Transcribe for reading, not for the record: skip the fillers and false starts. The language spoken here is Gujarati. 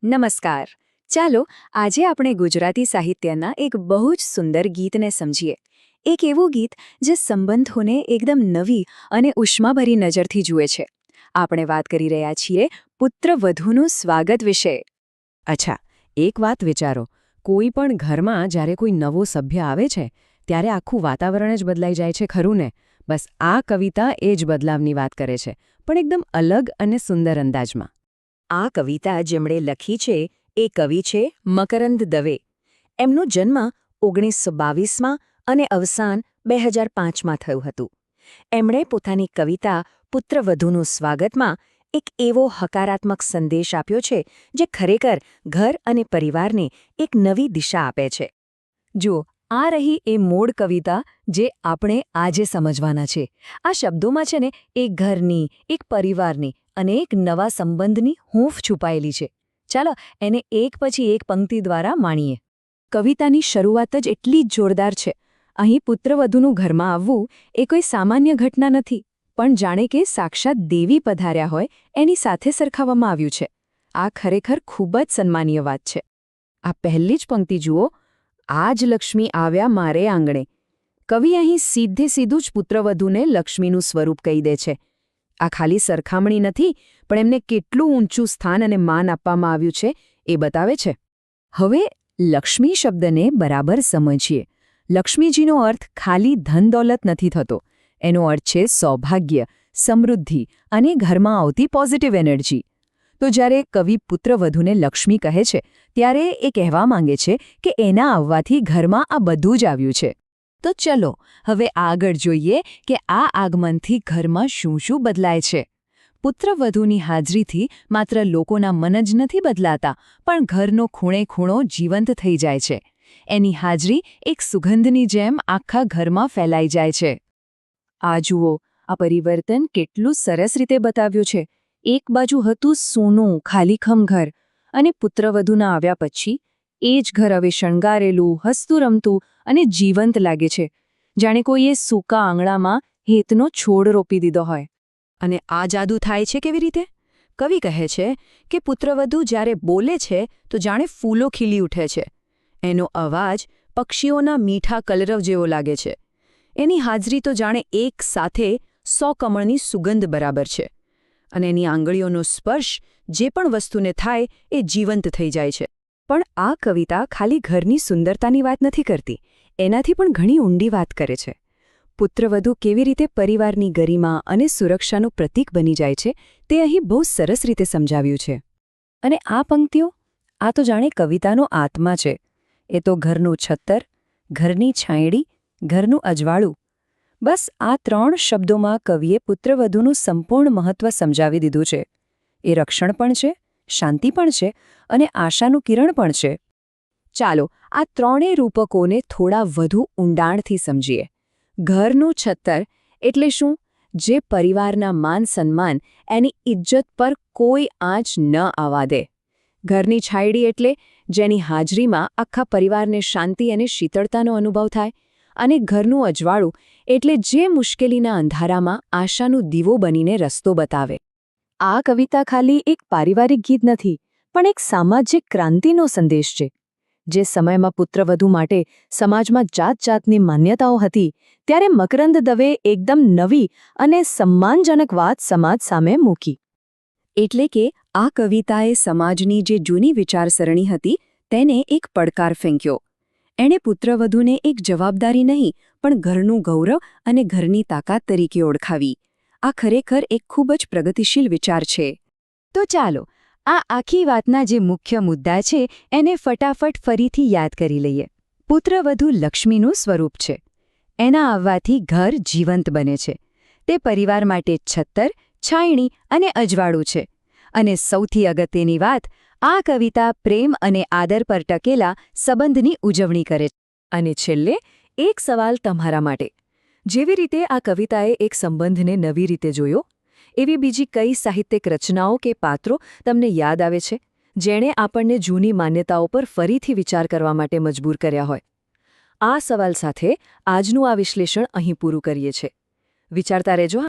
નમસ્કાર. ચાલો આજે આપણે ગુજરાતી સાહિત્યના એક બહુ જ સુંદર ગીતને સમજીએ. એક એવું ગીત જે સંબંધોને એકદમ નવી અને ઉષ્માભરી નજરથી જુએ છે. આપણે વાત કરી રહ્યા છીએ પુત્રવધૂનું સ્વાગત વિશે. અચ્છા, એક વાત વિચારો. કોઈ પણ ઘરમાં જ્યારે કોઈ નવો સભ્ય આવે છે ત્યારે આખું વાતાવરણ જ બદલાઈ જાય છે, ખરું ને? બસ આ કવિતા એ જ બદલાવની વાત કરે છે, પણ એકદમ અલગ અને સુંદર અંદાજમાં. આ કવિતા જેમણે લખી છે એ કવિ છે મકરંદ દવે. એમનો જન્મ 1922માં અને અવસાન 2005માં થયું હતું. એમણે પોતાની કવિતા પુત્રવધૂનું સ્વાગતમાં એક એવો હકારાત્મક સંદેશ આપ્યો છે જે ખરેખર ઘર અને પરિવારને એક નવી દિશા આપે છે. જુઓ, આ રહી એ મૂળ કવિતા જે આપણે આજે સમજવાના છે. આ શબ્દોમાં છે ને એક ઘરની, એક પરિવારની અને એક નવા સંબંધની હૂંફ છુપાયેલી છે. ચાલો એને એક પછી એક પંક્તિ દ્વારા માણીએ. કવિતાની શરૂઆત જ એટલી જ જોરદાર છે. અહીં પુત્રવધૂનું ઘરમાં આવવું એ કોઈ સામાન્ય ઘટના નથી, પણ જાણે કે સાક્ષાત દેવી પધાર્યા હોય એની સાથે સરખાવવામાં આવ્યું છે. આ ખરેખર ખૂબ જ સન્માનીય વાત છે. આ પહેલી જ પંક્તિ જુઓ, આજ લક્ષ્મી આવ્યા મારે આંગણે. કવિ અહીં સીધું જ પુત્રવધૂને લક્ષ્મીનું સ્વરૂપ કહી દે છે. આ ખાલી સરખામણી નથી, પણ એમને કેટલું ઊંચું સ્થાન અને માન આપવામાં આવ્યું છે એ બતાવે છે. હવે લક્ષ્મી શબ્દને બરાબર સમજીએ. લક્ષ્મીજીનો અર્થ ખાલી ધન દોલત નથી થતો. એનો અર્થ છે સૌભાગ્ય, સમૃદ્ધિ અને ઘરમાં આવતી પોઝિટિવ એનર્જી. તો જ્યારે કવિ પુત્રવધૂને લક્ષ્મી કહે છે ત્યારે એ કહેવા માંગે છે કે એના આવવાથી ઘરમાં આ બધું જ આવ્યું છે. તો ચલો હવે આગળ જોઈએ કે આ આગમનથી ઘરમાં શું શું બદલાય છે. પુત્રવધૂની હાજરીથી માત્ર લોકોના મન જ નથી બદલાતા, પણ ઘરનો ખૂણે ખૂણો જીવંત થઈ જાય છે. એની હાજરી એક સુગંધની જેમ આખા ઘરમાં ફેલાઈ જાય છે. આ જુઓ, આ પરિવર્તન કેટલું સરસ રીતે બતાવ્યું છે. એક બાજુ હતું સૂનું ખાલીખમ ઘર, અને પુત્રવધૂના આવ્યા પછી એ જ ઘર હવે શણગારેલું, હસતું રમતું અને જીવંત લાગે છે. જાણે કોઈએ સૂકા આંગણામાં હેતનો છોડ રોપી દીધો હોય. અને આ જાદુ થાય છે કેવી રીતે? કવિ કહે છે કે પુત્રવધૂ જ્યારે બોલે છે તો જાણે ફૂલો ખીલી ઉઠે છે. એનો અવાજ પક્ષીઓના મીઠા કલરવ જેવો લાગે છે. એની હાજરી તો જાણે એક સાથે 100 કમળની સુગંધ બરાબર છે. અને એની આંગળીઓનો સ્પર્શ જે પણ વસ્તુને થાય એ જીવંત થઈ જાય છે. પણ આ કવિતા ખાલી ઘરની સુંદરતાની વાત નથી કરતી, એનાથી પણ ઘણી ઊંડી વાત કરે છે. પુત્રવધૂ કેવી રીતે પરિવારની ગરિમા અને સુરક્ષાનું પ્રતીક બની જાય છે તે અહીં બહુ સરસ રીતે સમજાવ્યું છે. અને આ પંક્તિઓ, આ તો જાણે કવિતાનો આત્મા છે. એ તો ઘરનું છત્તર, ઘરની છાંયડી, ઘરનું અજવાળું. બસ આ 3 શબ્દોમાં કવિએ પુત્રવધૂનું સંપૂર્ણ મહત્વ સમજાવી દીધું છે. એ રક્ષણ પણ છે, શાંતિ પણ છે અને આશાનું કિરણ પણ છે. ચાલો આ 3 રૂપકોને થોડા વધુ ઊંડાણથી સમજીએ. ઘરનું છત્તર એટલે શું? જે પરિવારના માન સન્માન, એની ઇજ્જત પર કોઈ આંચ ન આવવા દે. ઘરની છાંયડી એટલે જેની હાજરીમાં આખા પરિવારને શાંતિ અને શીતળતાનો અનુભવ થાય. અને ઘરનું અજવાળું એટલે જે મુશ્કેલીના અંધારામાં આશાનું દીવો બનીને રસ્તો બતાવે. આ કવિતા ખાલી એક પારિવારિક ગીત નથી, પણ એક સામાજિક ક્રાંતિનો સંદેશ છે. જે સમયમાં પુત્રવધૂ માટે સમાજમાં જાતજાતની માન્યતાઓ હતી, ત્યારે મકરંદ દવે એકદમ નવી અને સન્માનજનક વાત સમાજ સામે મૂકી. એટલે કે આ કવિતાએ સમાજની જે જૂની વિચારસરણી હતી તેને એક પડકાર ફેંક્યો. એણે પુત્રવધૂને એક જવાબદારી નહીં, પણ ઘરનું ગૌરવ અને ઘરની તાકાત તરીકે ઓળખાવી. આ ખરેખર એક ખૂબ જ પ્રગતિશીલ વિચાર છે. તો ચાલો આ આખી વાતના જે મુખ્ય મુદ્દા છે એને ફટાફટ ફરીથી યાદ કરી લઈએ. પુત્રવધૂ લક્ષ્મીનું સ્વરૂપ છે. એના આવવાથી ઘર જીવંત બને છે. તે પરિવાર માટે છત્તર, છાંયણી અને અજવાળું છે. અને સૌથી અગત્યની વાત, આ કવિતા પ્રેમ અને આદર પર ટકેલા સંબંધની ઉજવણી કરે છે. અને છેલ્લે એક સવાલ તમારા માટે. જેવી રીતે આ કવિતાએ એક સંબંધને નવી રીતે જોયો, એવી બીજી કઈ સાહિત્યિક રચનાઓ કે પાત્રો તમને યાદ આવે છે જેણે આપણને જૂની માન્યતાઓ પર ફરીથી વિચાર કરવા માટે મજબૂર કર્યા હોય? આ સવાલ સાથે આજનું આ વિશ્લેષણ અહીં પૂરું કરીએ છીએ. વિચારતા રહેજો.